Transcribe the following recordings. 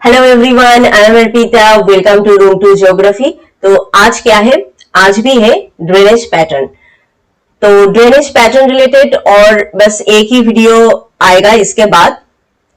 Hello everyone, I am Arpita. Welcome to room to geography. तो आज क्या है? आज भी है ड्रेनेज पैटर्न। तो ड्रेनेज पैटर्न रिलेटेड और बस एक ही वीडियो आएगा इसके बाद,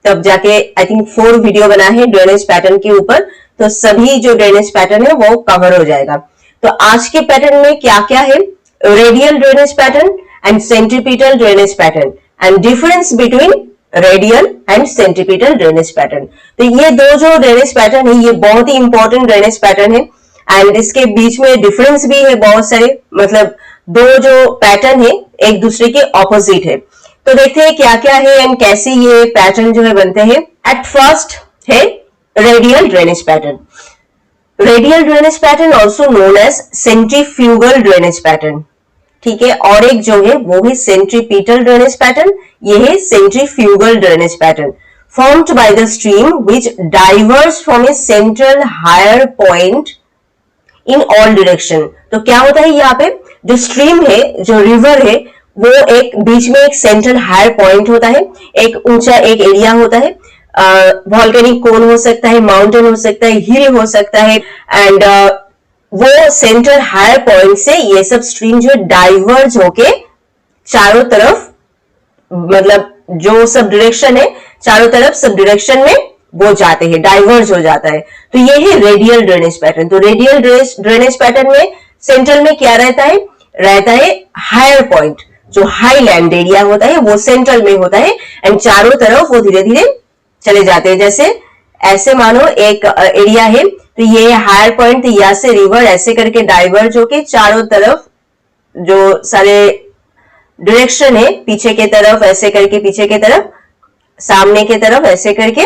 तब जाके आई थिंक 4 वीडियो बना है ड्रेनेज पैटर्न के ऊपर। तो सभी जो ड्रेनेज पैटर्न है वो कवर हो जाएगा। तो आज के पैटर्न में क्या क्या है? Radial drainage pattern and centripetal drainage pattern and difference between radial and centripetal drainage pattern. तो ये दो जो ड्रेनेज पैटर्न है ये बहुत ही इंपॉर्टेंट ड्रेनेज पैटर्न है एंड इसके बीच में डिफरेंस भी है बहुत सारे, मतलब दो जो पैटर्न है एक दूसरे के ऑपोजिट है। तो देखते हैं क्या क्या है एंड कैसे ये पैटर्न जो है बनते हैं। एट फर्स्ट है radial drainage pattern. Radial drainage pattern also known as centrifugal drainage pattern, ठीक है। और एक जो है वो है सेंट्रीपिटल ड्रेनेज पैटर्न, ये है centrifugal drainage pattern. Formed by the stream which diverge from a central higher point in all direction. तो क्या होता है यहाँ पे? जो स्ट्रीम है, जो रिवर है, वो एक बीच में एक सेंट्रल हायर पॉइंट होता है, एक ऊंचा एक एरिया होता है। वॉल्केनिक कोन हो सकता है, माउंटेन हो सकता है, हिल हो सकता है एंड वो सेंट्रल हायर पॉइंट से ये सब स्ट्रीम जो डाइवर्ज होके चारों तरफ, मतलब जो सब डायरेक्शन है चारों तरफ सब डायरेक्शन में वो जाते हैं, डाइवर्ज हो जाता है। तो ये है रेडियल ड्रेनेज पैटर्न। तो रेडियल ड्रेनेज पैटर्न में सेंट्रल में क्या रहता है? रहता है हायर पॉइंट, जो हाई लैंड एरिया होता है वो सेंट्रल में होता है एंड चारों तरफ वो धीरे धीरे चले जाते हैं। जैसे ऐसे मानो एक एरिया है, तो ये हायर पॉइंट, यहाँ से रिवर ऐसे करके डाइवर्ज होके चारों तरफ जो सारे डायरेक्शन है, पीछे के तरफ ऐसे करके, पीछे के तरफ, सामने के तरफ ऐसे करके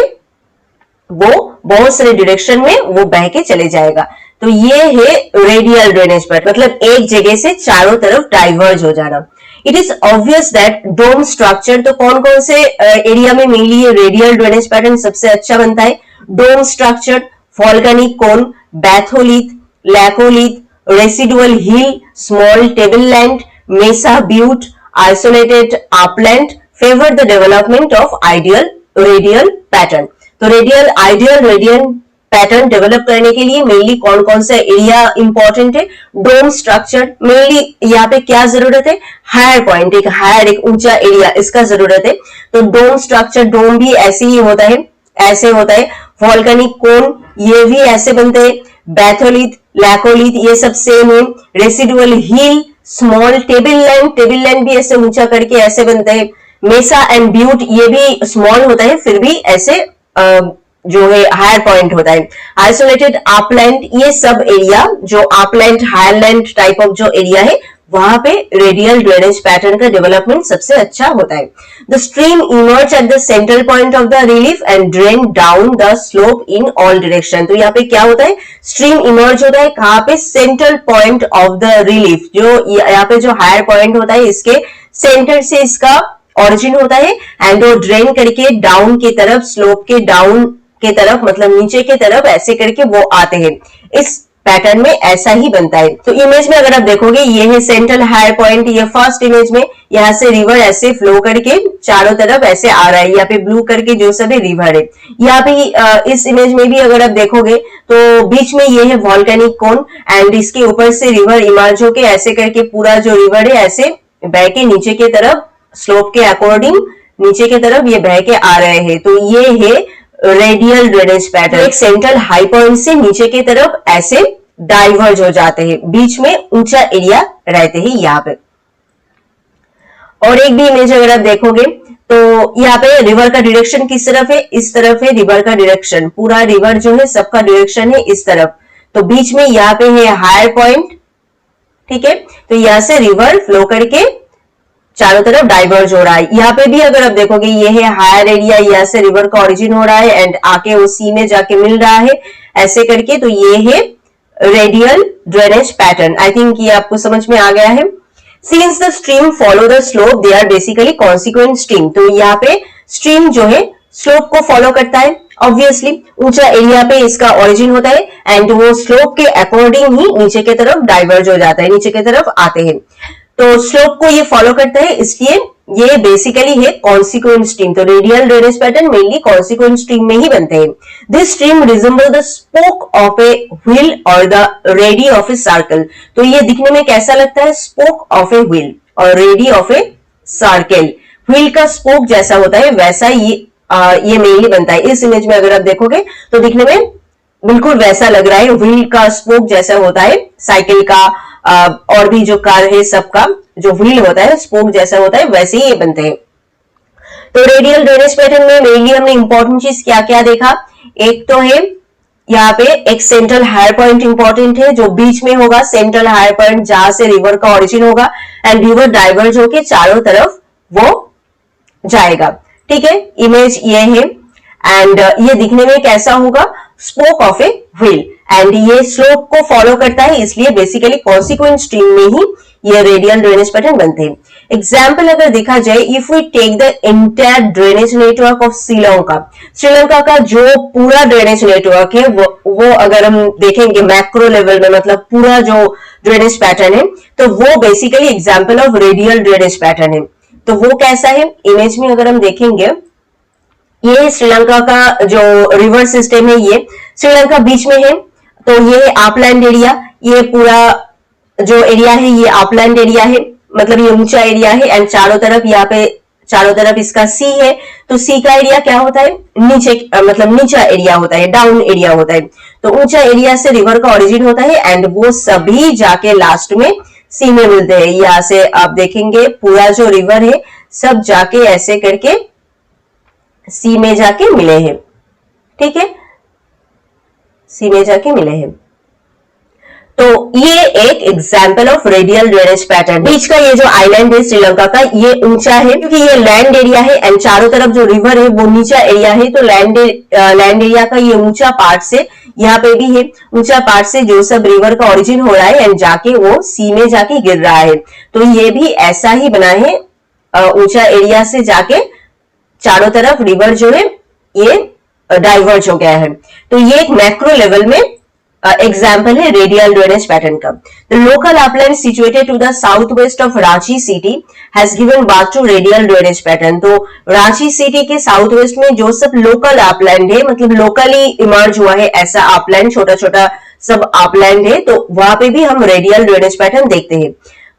वो बहुत सारे डायरेक्शन में वो बह के चले जाएगा। तो ये है रेडियल ड्रेनेज पैटर्न, मतलब एक जगह से चारों तरफ डाइवर्ज हो जाना। It is obvious that dome structure, तो कौन कौन से एरिया में मेनली ये रेडियल ड्रेनेज पैटर्न सबसे अच्छा बनता है? Dome structure, volcanic cone, batholith, laccolith, residual hill, small tableland, mesa butte, isolated upland favor the development of ideal radial pattern. तो ideal radial पैटर्न डेवलप करने के लिए मेनली कौन कौन सा एरिया इंपॉर्टेंट है? डोम स्ट्रक्चर, मेनली यहाँ पे क्या जरूरत है? हायर पॉइंट, एक हायर, एक ऊंचा एरिया, इसका जरूरत है। तो डोम स्ट्रक्चर, डोम भी ऐसे ही होता है, ऐसे होता है। वॉल्केनिक कोन, ये भी ऐसे बनते हैं। बैथोलिथ, लैकोलिथ, ये सब सेम है। रेसिडुअल हिल, स्मॉल टेबल लैंड भी ऐसे ऊंचा करके ऐसे बनते हैं। मेसा एंड ब्यूट, ये भी स्मॉल होता है फिर भी ऐसे जो है हायर पॉइंट होता है। आइसोलेटेड अपलैंड, ये सब एरिया जो अपलैंड, हायरलैंड टाइप ऑफ जो एरिया है वहां पे रेडियल ड्रेनेज पैटर्न का डेवलपमेंट सबसे अच्छा होता है। The stream emerge at the central point of the relief and drain down the slope in all direction. तो यहाँ पे क्या होता है? स्ट्रीम इमर्ज होता है कहाँ पे? Central point of the relief, जो यहाँ पे जो हायर पॉइंट होता है इसके सेंटर से इसका ऑरिजिन होता है एंड वो ड्रेन करके डाउन की तरफ, स्लोप के डाउन के तरफ, मतलब नीचे के तरफ ऐसे करके वो आते हैं। इस पैटर्न में ऐसा ही बनता है। तो इमेज में अगर आप देखोगे ये है सेंट्रल हायर पॉइंट, ये फर्स्ट इमेज में यहाँ से रिवर ऐसे फ्लो करके चारों तरफ ऐसे आ रहा है। यहाँ पे ब्लू करके जो सब है रिवर है। यहाँ पे इस इमेज में भी अगर आप देखोगे तो बीच में ये है वॉल्केनिक कोन एंड इसके ऊपर से रिवर इमर्ज होके ऐसे करके पूरा जो रिवर है ऐसे बह के नीचे के तरफ, स्लोप के अकॉर्डिंग नीचे के तरफ ये बह के आ रहे हैं। तो ये है रेडियल ड्रेनेज पैटर्न। एक सेंट्रल हाई पॉइंट से नीचे की तरफ ऐसे डाइवर्ज हो जाते हैं, बीच में ऊंचा एरिया रहते हैं यहाँ पे। और एक भी इमेज अगर आप देखोगे तो यहाँ पे रिवर का डायरेक्शन किस तरफ है? इस तरफ है रिवर का डायरेक्शन। पूरा रिवर जो है सबका डायरेक्शन है इस तरफ। तो बीच में यहाँ पे है हायर पॉइंट, ठीक है। तो यहाँ से रिवर फ्लो करके चारों तरफ डाइवर्ज हो रहा है। यहाँ पे भी अगर आप देखोगे ये है हायर एरिया, यहाँ से रिवर का ओरिजिन हो रहा है एंड आके वो सी में जाके मिल रहा है ऐसे करके। तो ये है radial drainage pattern. I think ये आपको समझ में आ गया है। Since the stream follow the slope they are basically consequent stream. तो यहाँ पे स्ट्रीम जो है स्लोप को फॉलो करता है। ऑब्वियसली ऊंचा एरिया पे इसका ओरिजिन होता है एंड वो स्लोप के अकॉर्डिंग ही नीचे की तरफ डाइवर्ज हो जाता है, नीचे की तरफ आते हैं। तो स्लोप को ये फॉलो करता है, इसलिए ये बेसिकली है कॉन्सिक्वेंट स्ट्रीम। तो radial drainage pattern mainly consequent stream में ही बनते हैं। This stream resemble the spoke of a wheel और the radii of a circle. तो ये दिखने में कैसा लगता है? स्पोक ऑफ ए व्हील और radii of a circle. Wheel का स्पोक जैसा होता है वैसा ये मेनली बनता है। इस इमेज में अगर आप देखोगे तो दिखने में बिल्कुल वैसा लग रहा है, व्हील का स्पोक जैसा होता है साइकिल का और भी जो कार है सबका जो व्हील होता है स्पोक जैसा होता है, वैसे ही ये बनते हैं। तो रेडियल ड्रेनेज पैटर्न में मेनली हमने इंपॉर्टेंट चीज क्या क्या देखा? एक तो है यहाँ पे एक सेंट्रल हायर पॉइंट इंपॉर्टेंट है जो बीच में होगा, सेंट्रल हायर पॉइंट जहां से रिवर का ओरिजिन होगा एंड रिवर डाइवर्ज होके चारों तरफ वो जाएगा। ठीक है, इमेज ये है एंड ये दिखने में कैसा होगा? Spoke of a wheel and ये स्लोप को फॉलो करता है, इसलिए बेसिकली कॉन्सिक्वेंट स्ट्रीम में ही ये रेडियल ड्रेनेज पैटर्न बनते हैं। एग्जाम्पल अगर देखा जाए, if we take the entire drainage network of Sri Lanka का जो पूरा ड्रेनेज नेटवर्क है वो अगर हम देखेंगे मैक्रो लेवल में, मतलब पूरा जो ड्रेनेज पैटर्न है, तो वो basically example of radial drainage pattern है। तो वो कैसा है? इमेज में अगर हम देखेंगे, ये श्रीलंका का जो रिवर सिस्टम है, ये श्रीलंका बीच में है, तो ये अपलैंड एरिया, ये पूरा जो एरिया है ये अपलैंड एरिया है, मतलब ये ऊंचा एरिया है एंड चारों तरफ यहाँ पे चारों तरफ इसका सी है। तो सी का एरिया क्या होता है? नीचे, मतलब नीचा एरिया होता है, डाउन एरिया होता है। तो ऊंचा एरिया से रिवर का ओरिजिन होता है एंड वो सभी जाके लास्ट में सी में मिलते हैं। यहाँ से आप देखेंगे पूरा जो रिवर है सब जाके ऐसे करके सी में जाके मिले हैं। ठीक है, सी में जाके मिले हैं। तो ये एक example of radial drainage pattern. बीच का ये जो आइलैंड है श्रीलंका का, ये ऊंचा है क्योंकि ये लैंड एरिया है एंड चारों तरफ जो रिवर है वो नीचा एरिया है। तो लैंड एरिया का ये ऊंचा पार्ट से, यहाँ पे भी है ऊंचा पार्ट से जो सब रिवर का ओरिजिन हो रहा है एंड जाके वो सी में जाके गिर रहा है। तो ये भी ऐसा ही बना है, ऊंचा एरिया से जाके चारों तरफ रिवर जो है ये डाइवर्ज हो गया है। तो ये एक मैक्रो लेवल में एग्जाम्पल है रेडियल ड्रेनेज पैटर्न का। The local upland situated to the south west of Ranchi city has given birth to radial drainage pattern. तो रांची सिटी के साउथ वेस्ट में जो सब लोकल अपलैंड है, मतलब लोकली इमर्ज हुआ है ऐसा अपलैंड, छोटा छोटा सब अपलैंड है, तो वहां पे भी हम रेडियल ड्रेनेज पैटर्न देखते हैं।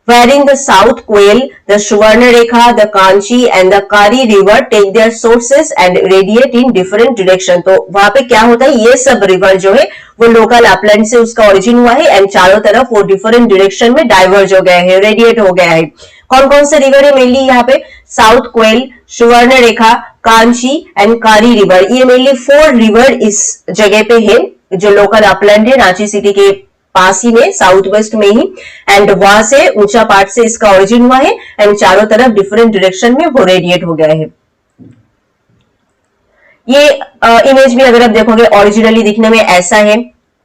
Wherein the South Quail, the Suvarnarekha, the Kanchi and the Kari river take their sources and radiate in different direction। तो वहां पे क्या होता है? ये सब रिवर जो है वो लोकल अपलैंड से उसका ओरिजिन हुआ है एंड चारों तरफ वो डिफरेंट डायरेक्शन में डाइवर्ज हो गया है, रेडिएट हो गया है। कौन कौन से रिवर है मेनली यहाँ पे? South quail, Subarnarekha, Kanchi and कारी रिवर। ये मेनली 4 रिवर इस जगह पे है जो लोकल अपलैंड है रांची सिटी के पास ही में, साउथ वेस्ट में ही, एंड वहां से ऊंचा पार्ट से इसका ओरिजिन हुआ है एंड चारों तरफ डिफरेंट डायरेक्शन में वो रेडिएट हो गया है। ये इमेज भी अगर आप देखोगे ओरिजिनली दिखने में ऐसा है।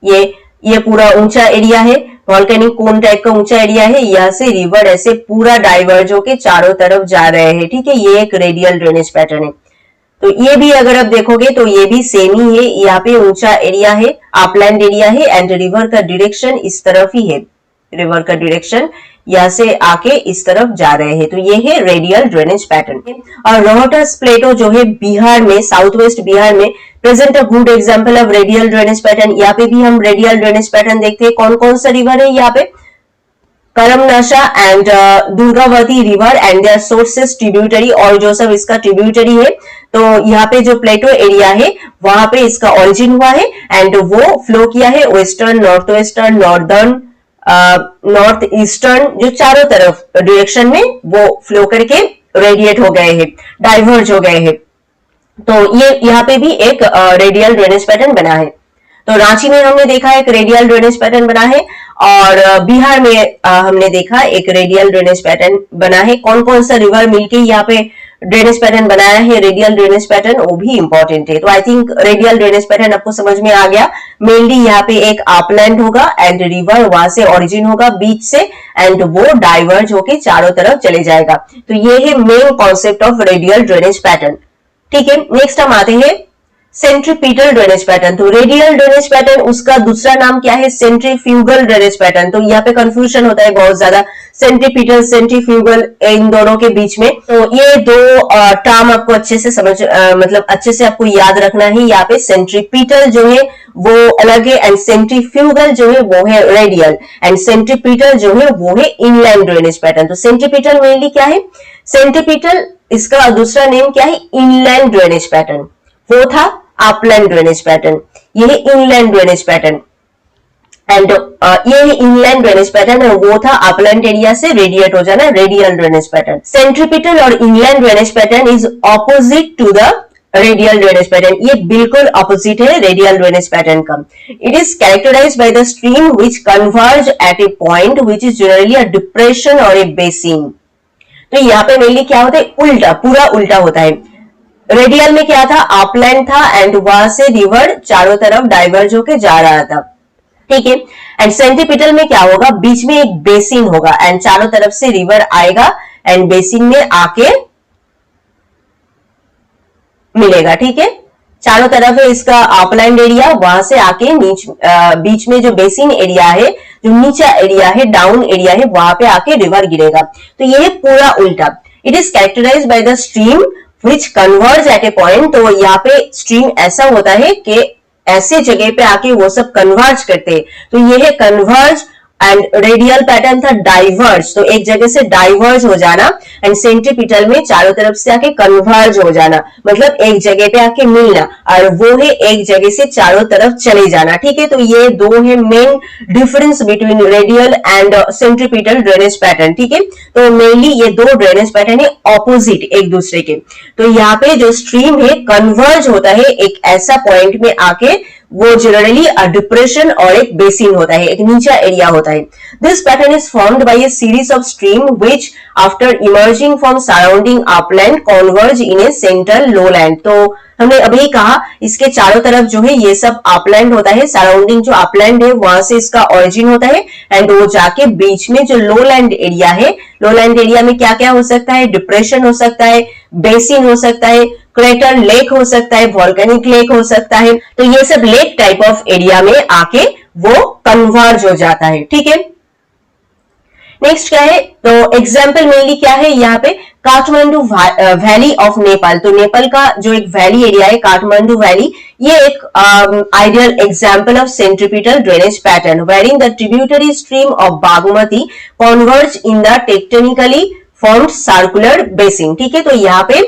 ये पूरा ऊंचा एरिया है, वॉल्केनिक कोन टाइप का ऊंचा एरिया है, यहाँ से रिवर ऐसे पूरा डाइवर्ज होके चारों तरफ जा रहे हैं। ठीक है, ये एक रेडियल ड्रेनेज पैटर्न है। तो ये भी अगर आप देखोगे तो ये भी सेम ही है, यहाँ पे ऊंचा एरिया है, अपलैंड एरिया है एंड रिवर का डायरेक्शन इस तरफ ही है, रिवर का डायरेक्शन यहाँ से आके इस तरफ जा रहे हैं। तो ये है रेडियल ड्रेनेज पैटर्न। और रोहतस प्लेटो जो है बिहार में, साउथ वेस्ट बिहार में present a good example of radial drainage pattern. यहाँ पे भी हम रेडियल ड्रेनेज पैटर्न देखते हैं। कौन कौन सा रिवर है यहाँ पे? Karmanasha and Durgavati river and their sources tributary, और जो सब इसका ट्रिब्यूटरी है। तो यहाँ पे जो प्लेटो एरिया है वहां पे इसका ओरिजिन हुआ है एंड वो फ्लो किया है western, north western, northern, north eastern, जो चारों तरफ डायरेक्शन में वो फ्लो करके रेडिएट हो गए हैं, डाइवर्ज हो गए हैं। तो ये यहाँ पे भी एक रेडियल ड्रेनेज पैटर्न बना है। तो रांची में हमने देखा एक रेडियल ड्रेनेज पैटर्न बना है और बिहार में हमने देखा एक रेडियल ड्रेनेज पैटर्न बना है। कौन कौन सा रिवर मिलके यहाँ पे ड्रेनेज पैटर्न बनाया है रेडियल ड्रेनेज पैटर्न, वो भी इंपॉर्टेंट है। तो I think radial drainage pattern आपको समझ में आ गया। मेनली यहाँ पे एक अपलैंड होगा एंड रिवर वहां से ओरिजिन होगा बीच से एंड वो डाइवर्ज होके चारों तरफ चले जाएगा। तो ये है main concept of radial drainage pattern. ठीक है, नेक्स्ट हम आते हैं सेंट्रीपिटल ड्रेनेज पैटर्न। तो रेडियल ड्रेनेज पैटर्न उसका दूसरा नाम क्या है? Centrifugal drainage pattern. तो यहाँ पे कंफ्यूजन होता है बहुत ज्यादा, सेंट्रीपिटल सेंट्रीफ्यूगल इन दोनों के बीच में। तो ये दो टर्म आपको अच्छे से मतलब अच्छे से आपको याद रखना है। यहाँ पे सेंट्रीपिटल जो है वो अलग है एंड सेंट्रीफ्यूगल जो है वो है रेडियल एंड सेंट्रीपिटल जो है वो है इनलैंड ड्रेनेज पैटर्न। तो सेंट्रीपिटल मेनली क्या है? सेंट्रीपिटल इसका दूसरा नेम क्या है? Inland drainage pattern. वो था अपलैंड ड्रेनेज पैटर्न, ये है इनलैंड ड्रेनेज पैटर्न एंड ये है इनलैंड ड्रेनेज पैटर्न और वो था अपलैंड एरिया से रेडिएट हो जाना, रेडियल ड्रेनेज पैटर्न। सेंट्रीपिटल और inland drainage pattern is opposite to the radial drainage pattern. ये बिल्कुल ऑपोजिट है रेडियल ड्रेनेज पैटर्न का। It is characterised by the stream which converge at a point which is generally a depression और a basin. तो यहाँ पे mainly क्या होता है? उल्टा, पूरा उल्टा होता है। रेडियल में क्या था? अपलैंड था एंड वहां से रिवर चारों तरफ डाइवर्ज होके जा रहा था, ठीक है। एंड सेंट्रीपिटल में क्या होगा? बीच में एक बेसिन होगा एंड चारों तरफ से रिवर आएगा एंड बेसिन में आके मिलेगा, ठीक है। चारों तरफ है इसका अपलैंड एरिया, वहां से आके बीच में जो बेसिन एरिया है, जो नीचा एरिया है, डाउन एरिया है, वहां पे आके रिवर गिरेगा। तो ये है पूरा उल्टा। It is characterised by the stream which converge at a point। तो यहाँ पे स्ट्रीम ऐसा होता है कि ऐसे जगह पे आके वो सब कन्वर्ज करते हैं। तो ये है कन्वर्ज एंड रेडियल पैटर्न था डाइवर्ज, तो एक जगह से डाइवर्ज हो जाना एंड सेंट्रीपिटल में चारों तरफ से आके कन्वर्ज हो जाना, मतलब एक जगह पे आके मिलना, और वो है एक जगह से चारों तरफ चले जाना, ठीक है। तो ये दो है main difference between radial and centripetal drainage pattern, ठीक है। तो मेनली ये दो ड्रेनेज पैटर्न है ऑपोजिट एक दूसरे के। तो यहाँ पे जो स्ट्रीम है कन्वर्ज होता है एक ऐसा पॉइंट में आके, वो जनरली डिप्रेशन और एक बेसिन होता है, एक नीचा एरिया होता है। This pattern is formed by A series of stream which after emerging from surrounding upland converge in A central lowland. तो हमने अभी कहा इसके चारों तरफ जो है ये सब अपलैंड होता है, सराउंडिंग जो अपलैंड है वहां से इसका ओरिजिन होता है एंड वो जाके बीच में जो लोलैंड एरिया है, लोलैंड एरिया में क्या क्या हो सकता है? डिप्रेशन हो सकता है, बेसिन हो सकता है, क्रेटर लेक हो सकता है, वॉल्केनिक लेक हो सकता है। तो ये सब लेक टाइप ऑफ एरिया में आके वो कन्वर्ज हो जाता है, ठीक है। नेक्स्ट क्या है? तो एग्जाम्पल मेनली क्या है यहाँ पे? Kathmandu valley of Nepal. तो नेपाल का जो एक वैली एरिया है काठमांडू वैली, ये एक ideal example of centripetal drainage pattern wearing the tributary stream of Bagmati converge in the tectonically formed circular basin, ठीक है। तो यहाँ पे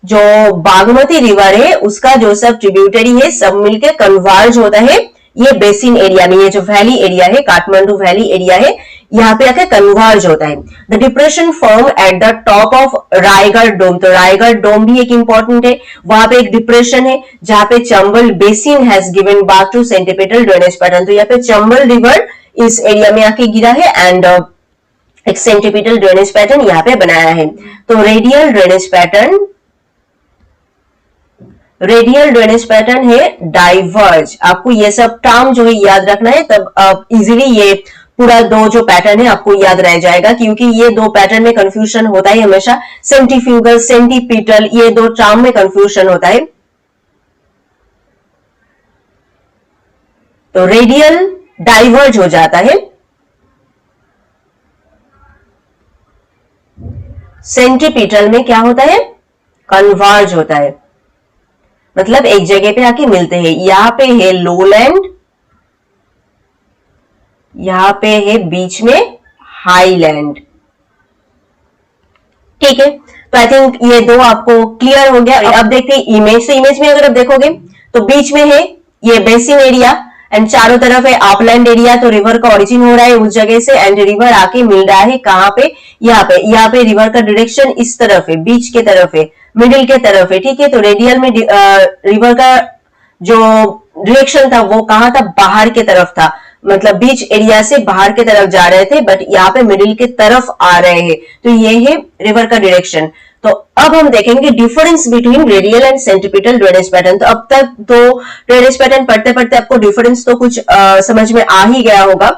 जो बागमती रिवर है उसका जो सब ट्रिब्यूटरी है सब मिलकर कन्वर्ज होता है ये बेसिन एरिया में। ये जो वैली एरिया है काठमांडू वैली एरिया है, यहाँ पे आकर कन्वर्ज होता है। The depression form at the top of Raigarh dome. तो रायगढ़ डोम भी एक इंपॉर्टेंट है, वहां पे एक डिप्रेशन है जहां पे Chambal basin has given birth to centripetal drainage pattern. तो यहाँ पे चंबल रिवर इस एरिया में आके गिरा है एंड एक सेंट्रीपिटल ड्रेनेज पैटर्न यहाँ पे बनाया है। तो रेडियल ड्रेनेज पैटर्न है डाइवर्ज। आपको ये सब टर्म जो है याद रखना है, तब इजीली ये पूरा दो जो पैटर्न है आपको याद रह जाएगा, क्योंकि ये दो पैटर्न में कंफ्यूजन होता है हमेशा। सेंट्रीफ्यूगल, सेंट्रीपिटल, ये दो टर्म में कंफ्यूजन होता है। तो रेडियल डाइवर्ज हो जाता है, सेंट्रीपिटल में क्या होता है? कन्वर्ज होता है, मतलब एक जगह पे आके मिलते हैं। यहां पे है लोलैंड, यहां पे है बीच में हाईलैंड, ठीक है। तो आई थिंक ये दो आपको क्लियर हो गया। अब देखते हैं इमेज। तो इमेज में अगर आप देखोगे तो बीच में है ये बेसिन एरिया एंड चारों तरफ है अपलैंड एरिया। तो रिवर का ओरिजिन हो रहा है उस जगह से एंड रिवर आके मिल रहा है कहां पे? यहाँ पे रिवर का डायरेक्शन इस तरफ है, बीच के तरफ है, मिडिल के तरफ है, ठीक है। तो रेडियल में रिवर का जो डायरेक्शन था वो कहां था? बाहर के तरफ था, मतलब बीच एरिया से बाहर के तरफ जा रहे थे, बट यहाँ पे मिडिल के तरफ आ रहे हैं। तो ये है रिवर का डायरेक्शन। तो अब हम देखेंगे difference between radial and centripetal drainage pattern. तो अब तक तो ड्रेनेज पैटर्न पढ़ते पढ़ते आपको डिफरेंस तो कुछ समझ में आ ही गया होगा।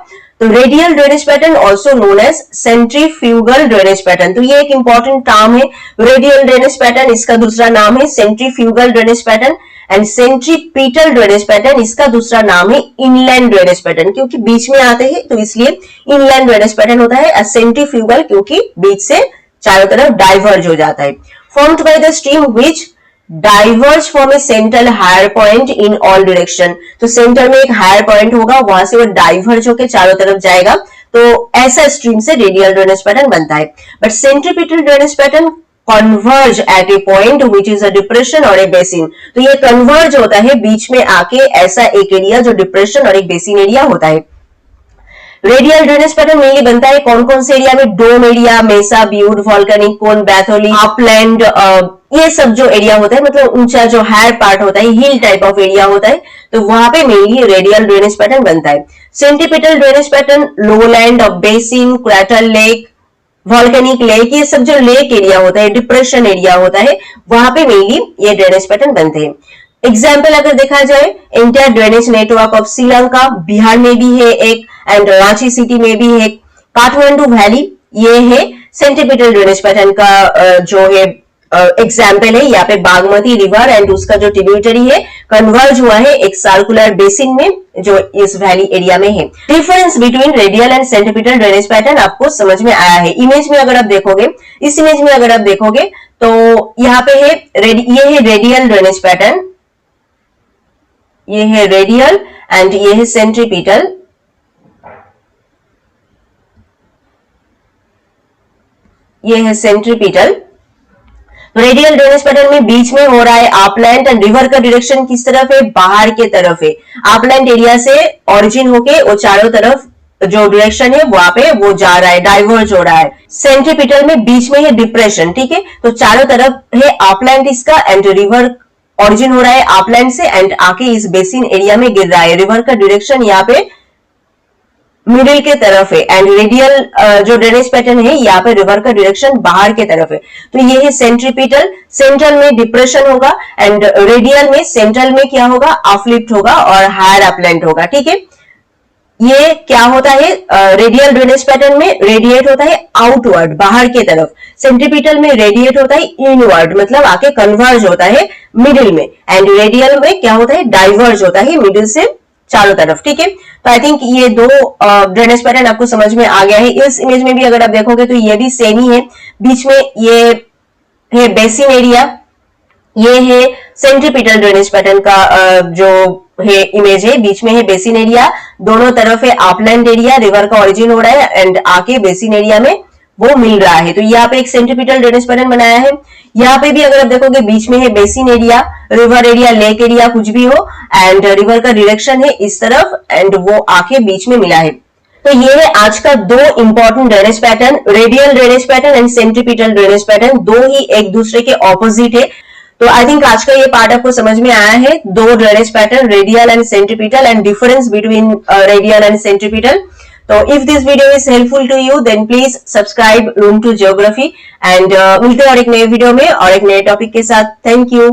तो radial drainage pattern also known as centrifugal drainage pattern. तो ये एक इंपॉर्टेंट टर्म है, रेडियल ड्रेनेज पैटर्न, इसका दूसरा नाम है centrifugal drainage pattern. And centripetal drainage pattern, इसका दूसरा नाम है इनलैंड ड्रेनेज पैटर्न, क्योंकि बीच में आते हैं तो इसलिए इनलैंड ड्रेनेज पैटर्न होता है। सेंट्रीफ्यूगल क्योंकि बीच से चारों तरफ डाइवर्ज हो जाता है। Formed by the stream which diverge from a central higher point in all direction, तो सेंटर में एक हायर पॉइंट होगा, वहां से वो डाइवर्ज होकर चारों तरफ जाएगा, तो ऐसा स्ट्रीम से रेडियल ड्रेनेज पैटर्न बनता है। But centripetal drainage pattern converge at a point which is a depression और ए बेसिन, तो ये कन्वर्ज होता है बीच में आके, ऐसा एक एरिया जो डिप्रेशन और एक बेसिन एरिया होता है। रेडियल ड्रेनेज पैटर्न मेनली बनता है कौन कौन से एरिया में? Dome area, mesa, butte, volcanic cone, batholith, upland, ये सब जो एरिया होता है, मतलब ऊंचा जो हायर पार्ट होता है, हिल टाइप ऑफ एरिया होता है, तो वहां पे मेनली रेडियल ड्रेनेज पैटर्न बनता है। Centripetal drainage pattern lowland, basin, crater lake, volcanic lake, ये सब जो लेक एरिया होता है, डिप्रेशन एरिया होता है, वहां पे मेनली ये ड्रेनेज पैटर्न बनते हैं। एग्जाम्पल अगर देखा जाए, inter drainage network of Sri Lanka, Bihar में भी है एक, एंड रांची सिटी में भी है। काठमांडू वैली, ये है सेंट्रीपिटल ड्रेनेज पैटर्न का जो है एग्जाम्पल है। यहाँ पे बागमती रिवर एंड उसका जो ट्रिब्यूटरी है कन्वर्ज हुआ है एक सर्कुलर बेसिन में, जो इस वैली एरिया में है। Difference between radial and centripetal drainage pattern आपको समझ में आया है। इमेज में अगर आप देखोगे, इस इमेज में अगर आप देखोगे तो यहाँ पे है ये है रेडियल ड्रेनेज पैटर्न, ये है रेडियल एंड ये है सेंट्रीपिटल। ये है सेंट्रीपिटल। रेडियल ड्रेनेज पैटर्न में बीच में हो रहा है अपलैंड, एंड रिवर का डायरेक्शन किस तरफ है? बाहर के तरफ है। अपलैंड एरिया से ओरिजिन होके वो चारों तरफ जो डायरेक्शन है वहां पे वो जा रहा है, डाइवर्ज हो रहा है। सेंट्रीपिटल में बीच में है डिप्रेशन, ठीक है, तो चारों तरफ है अपलैंड इसका, एंड रिवर ओरिजिन हो रहा है अपलैंड से एंड आके इस बेसिन एरिया में गिर रहा है। रिवर का डायरेक्शन यहाँ पे मिडिल के तरफ है, एंड रेडियल जो ड्रेनेज पैटर्न है यहाँ पे रिवर का डायरेक्शन बाहर के तरफ है। तो ये है सेंट्रीपिटल, सेंट्रल में डिप्रेशन होगा, एंड रेडियल में सेंट्रल में क्या होगा? अपलिफ्ट होगा और हायर अपलैंड होगा, ठीक है। ये क्या होता है? रेडियल ड्रेनेज पैटर्न में रेडिएट होता है आउटवर्ड, बाहर के तरफ। सेंट्रीपिटल में रेडिएट होता है इनवर्ड, मतलब आके कन्वर्ज होता है मिडिल में, एंड रेडियल में क्या होता है? डाइवर्ज होता है मिडिल से चारों तरफ, ठीक है। तो आई थिंक ये दो ड्रेनेज पैटर्न आपको समझ में आ गया है। इस इमेज में भी अगर आप देखोगे तो ये भी सेम ही है। बीच में ये है बेसिन एरिया, ये है सेंट्रीपिटल ड्रेनेज पैटर्न का जो है इमेज है। बीच में है बेसिन एरिया, दोनों तरफ है अपलैंड एरिया, रिवर का ओरिजिन हो रहा है एंड आके बेसिन एरिया में वो मिल रहा है। तो यहाँ पे एक सेंट्रीपिटल ड्रेनेज पैटर्न बनाया है। यहाँ पे भी अगर आप देखोगे बीच में है basin area, river area, lake area, कुछ भी हो, एंड रिवर का डायरेक्शन है इस तरफ एंड वो आके बीच में मिला है। तो ये है आज का दो important drainage pattern, radial drainage pattern and centripetal drainage pattern, दो ही एक दूसरे के ऑपोजिट है। तो आई थिंक आज का ये पार्ट आपको समझ में आया है, दो drainage pattern radial and centripetal and difference between radial and centripetal. तो if this video is helpful to you then please subscribe room to geography, and मिलते हैं और एक नए वीडियो में और एक नए टॉपिक के साथ। Thank you.